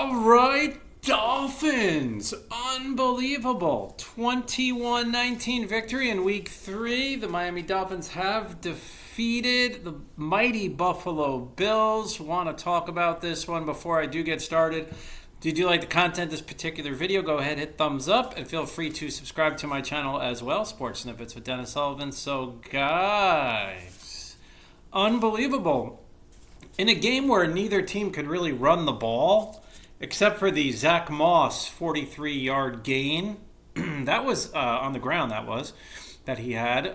All right, Dolphins. Unbelievable. 21-19 victory in week 3. The Miami Dolphins have defeated the mighty Buffalo Bills. Want to talk about this one before I do get started. Did you like the content of this particular video? Go ahead, hit thumbs up, and feel free to subscribe to my channel as well, Sports Snippets with Dennis Sullivan. So, guys, unbelievable. In a game where neither team could really run the ball, except for the Zach Moss 43-yard gain, that was on the ground, that he had.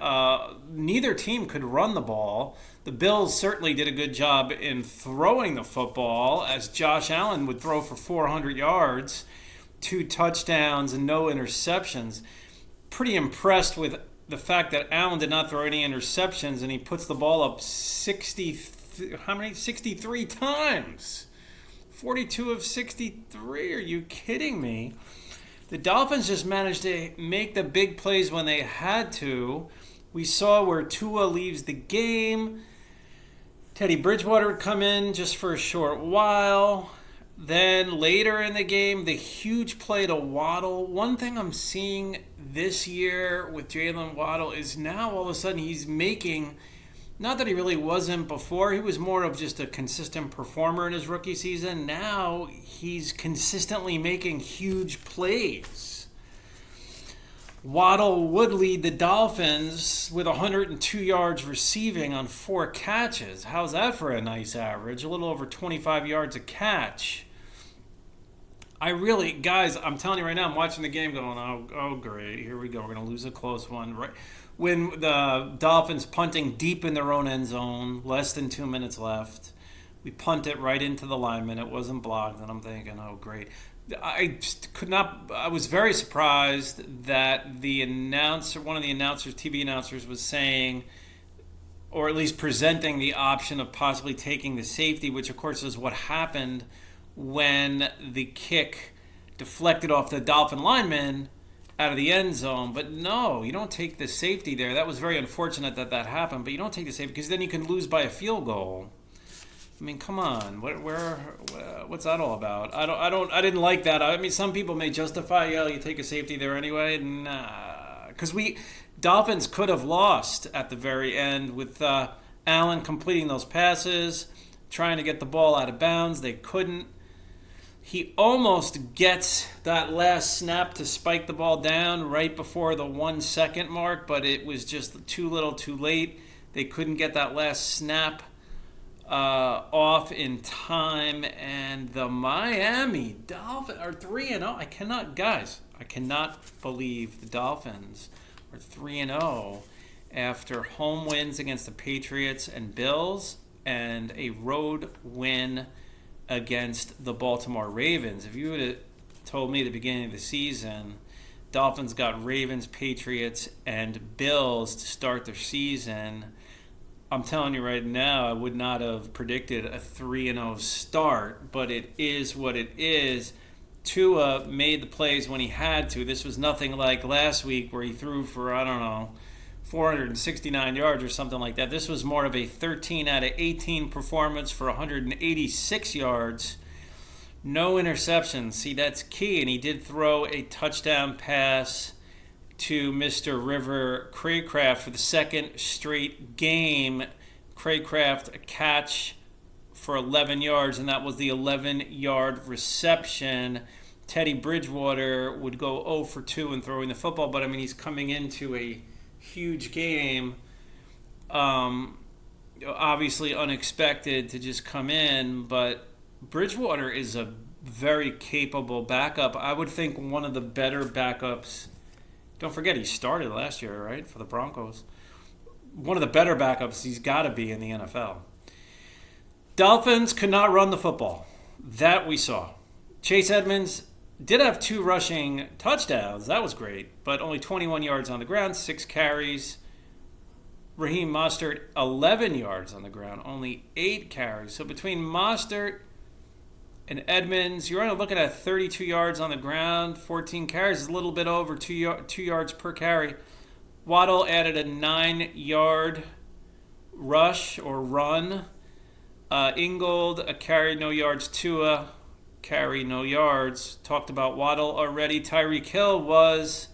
Neither team could run the ball. The Bills certainly did a good job in throwing the football, as Josh Allen would throw for 400 yards, 2 touchdowns, and no interceptions. Pretty impressed with the fact that Allen did not throw any interceptions, and he puts the ball up 63 times. 42 of 63. Are you kidding me? The Dolphins just managed to make the big plays when they had to. We saw where Tua leaves the game. Teddy Bridgewater would come in just for a short while. Then later in the game, the huge play to Waddle. One thing I'm seeing this year with Jaylen Waddle is now all of a sudden he's making, not that he really wasn't before, he was more of just a consistent performer in his rookie season. Now he's consistently making huge plays. Waddle would lead the Dolphins with 102 yards receiving on 4 catches. How's that for a nice average? A little over 25 yards a catch. Guys, I'm telling you right now, I'm watching the game going, oh great, here we go. We're going to lose a close one. Right when the Dolphins punting deep in their own end zone, less than 2 minutes left. We punt it right into the lineman. It wasn't blocked, and I'm thinking, oh great. I was very surprised that one of the TV announcers was saying, or at least presenting the option of possibly taking the safety, which of course is what happened when the kick deflected off the Dolphin lineman out of the end zone. But no, you don't take the safety there. That was very unfortunate that happened, but you don't take the safety because then you can lose by a field goal. I mean, come on. What's that all about? I didn't like that. I mean, some people may justify, you take a safety there anyway. Nah, because Dolphins could have lost at the very end with Allen completing those passes, trying to get the ball out of bounds. They couldn't. He almost gets that last snap to spike the ball down right before the 1 second mark, but it was just too little, too late. They couldn't get that last snap off in time, and the Miami Dolphins are 3-0. I cannot believe the Dolphins are 3-0 after home wins against the Patriots and Bills and a road win against the Baltimore Ravens. If you would have told me at the beginning of the season Dolphins got Ravens, Patriots, and Bills to start their season, I'm telling you right now, I would not have predicted a 3-0 start, but it is what it is. Tua made the plays when he had to. This was nothing like last week where he threw for, 469 yards or something like that. This was more of a 13 out of 18 performance for 186 yards. No interceptions. See, that's key. And he did throw a touchdown pass to Mr. River Cracraft for the second straight game. Cracraft, a catch for 11 yards, and that was the 11-yard reception. Teddy Bridgewater would go 0 for 2 in throwing the football, but he's coming into a huge game. Obviously unexpected to just come in, but Bridgewater is a very capable backup. I would think one of the better backups. Don't forget, he started last year, right, for the Broncos. One of the better backups he's got to be in the NFL. Dolphins could not run the football. That we saw. Chase Edmonds did have 2 rushing touchdowns. That was great, but only 21 yards on the ground, 6 carries. Raheem Mostert, 11 yards on the ground, only 8 carries. So between Mostert and Edmonds, you're only looking at 32 yards on the ground, 14 carries, a little bit over 2 yards per carry. Waddle added a 9-yard rush or run. Ingold, a carry, no yards. Tua, carry, no yards. Talked about Waddle already. Tyreek Hill was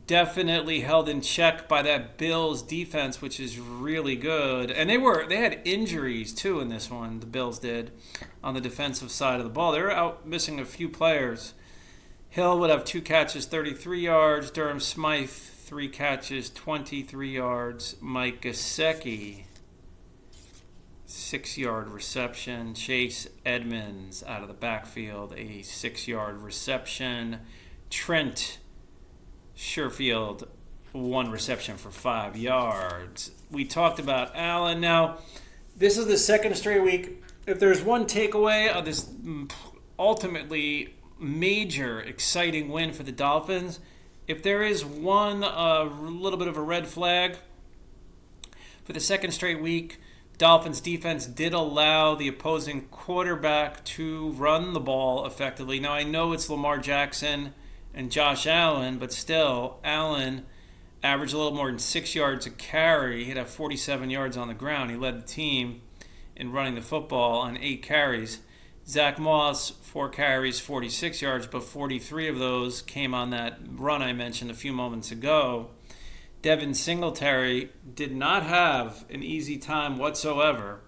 definitely held in check by that Bills defense, which is really good. And they had injuries too in this one, the Bills did, on the defensive side of the ball. They were out missing a few players. Hill would have 2 catches, 33 yards. Durham Smythe, 3 catches, 23 yards. Mike Gesicki, 6-yard reception. Chase Edmonds out of the backfield, a 6-yard reception. Trent Sherfield, 1 reception for 5 yards. We talked about Allen. Now, this is the second straight week. If there's one takeaway of this ultimately major, exciting win for the Dolphins, if there is one little bit of a red flag, for the second straight week, Dolphins defense did allow the opposing quarterback to run the ball effectively. Now, I know it's Lamar Jackson and Josh Allen, but still, Allen averaged a little more than 6 yards a carry. He'd have 47 yards on the ground. He led the team in running the football on 8 carries. Zach Moss, 4 carries, 46 yards, but 43 of those came on that run I mentioned a few moments ago. Devin Singletary did not have an easy time whatsoever.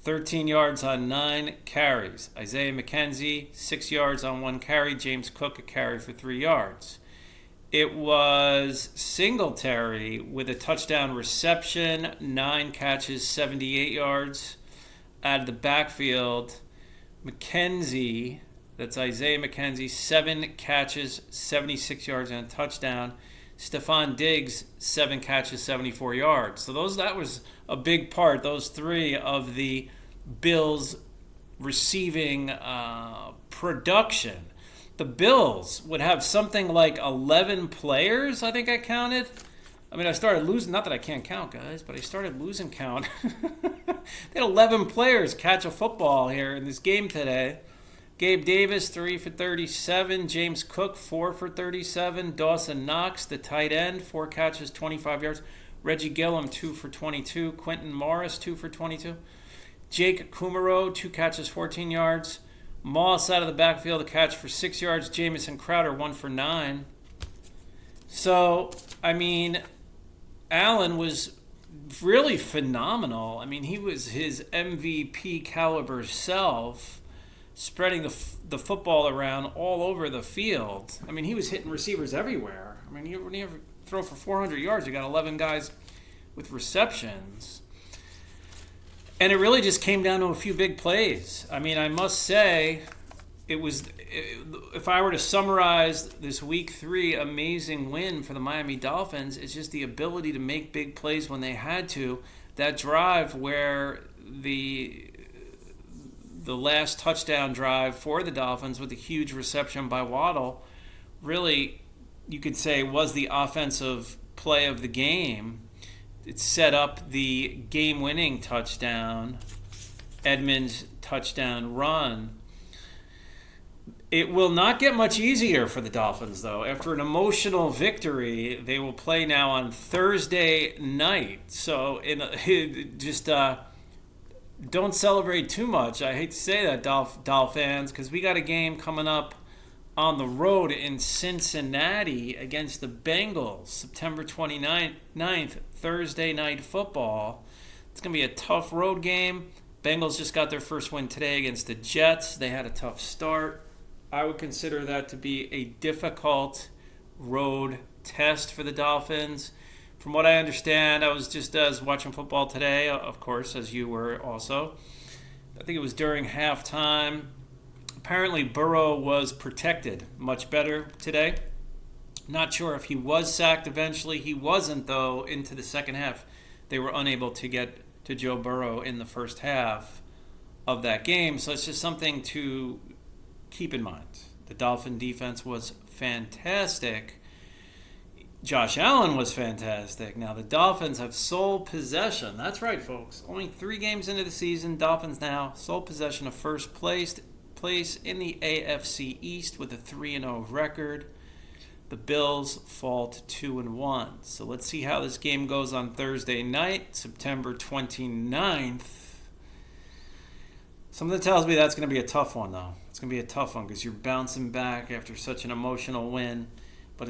13 yards on 9 carries. Isaiah McKenzie, 6 yards on 1 carry. James Cook, a carry for 3 yards. It was Singletary with a touchdown reception, 9 catches, 78 yards out of the backfield. McKenzie, that's Isaiah McKenzie, 7 catches, 76 yards and a touchdown. Stephon Diggs, 7 catches, 74 yards. So that was a big part, those 3 of the Bills receiving production. The Bills would have something like 11 players, I think I counted. I mean, I started losing, not that I can't count, guys, but I started losing count. They had 11 players catch a football here in this game today. Gabe Davis, 3 for 37. James Cook, 4 for 37. Dawson Knox, the tight end, 4 catches, 25 yards. Reggie Gillum, 2 for 22. Quentin Morris, 2 for 22. Jake Kumaro, 2 catches, 14 yards. Moss out of the backfield, a catch for 6 yards. Jamison Crowder, 1 for 9. So, I mean, Allen was really phenomenal. I mean, he was his MVP caliber self, spreading the football around all over the field. I mean, he was hitting receivers everywhere. I mean, when you throw for 400 yards, you got 11 guys with receptions. And it really just came down to a few big plays. I mean, I must say, if I were to summarize this Week 3 amazing win for the Miami Dolphins, it's just the ability to make big plays when they had to. That drive where the last touchdown drive for the Dolphins with a huge reception by Waddle, really, you could say, was the offensive play of the game. It set up the game-winning touchdown, Edmonds touchdown run. It will not get much easier for the Dolphins, though. After an emotional victory, they will play now on Thursday night. So don't celebrate too much. I hate to say that, Dolph fans, because we got a game coming up on the road in Cincinnati against the Bengals, September 29th, Thursday night football. It's going to be a tough road game. Bengals just got their first win today against the Jets. They had a tough start. I would consider that to be a difficult road test for the Dolphins. From what I understand, I was watching football today, of course, as you were also. I think it was during halftime. Apparently, Burrow was protected much better today. Not sure if he was sacked eventually. He wasn't, though, into the second half. They were unable to get to Joe Burrow in the first half of that game. So it's just something to keep in mind. The Dolphin defense was fantastic. Josh Allen was fantastic. Now, the Dolphins have sole possession. That's right, folks. Only 3 games into the season. Dolphins now sole possession of first place in the AFC East with a 3-0 record. The Bills fall to 2-1. So let's see how this game goes on Thursday night, September 29th. Something tells me that's going to be a tough one, though. It's going to be a tough one because you're bouncing back after such an emotional win. But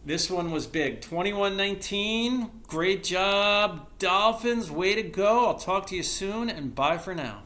this one was big. 21-19. Great job, Dolphins. Way to go. I'll talk to you soon, and bye for now.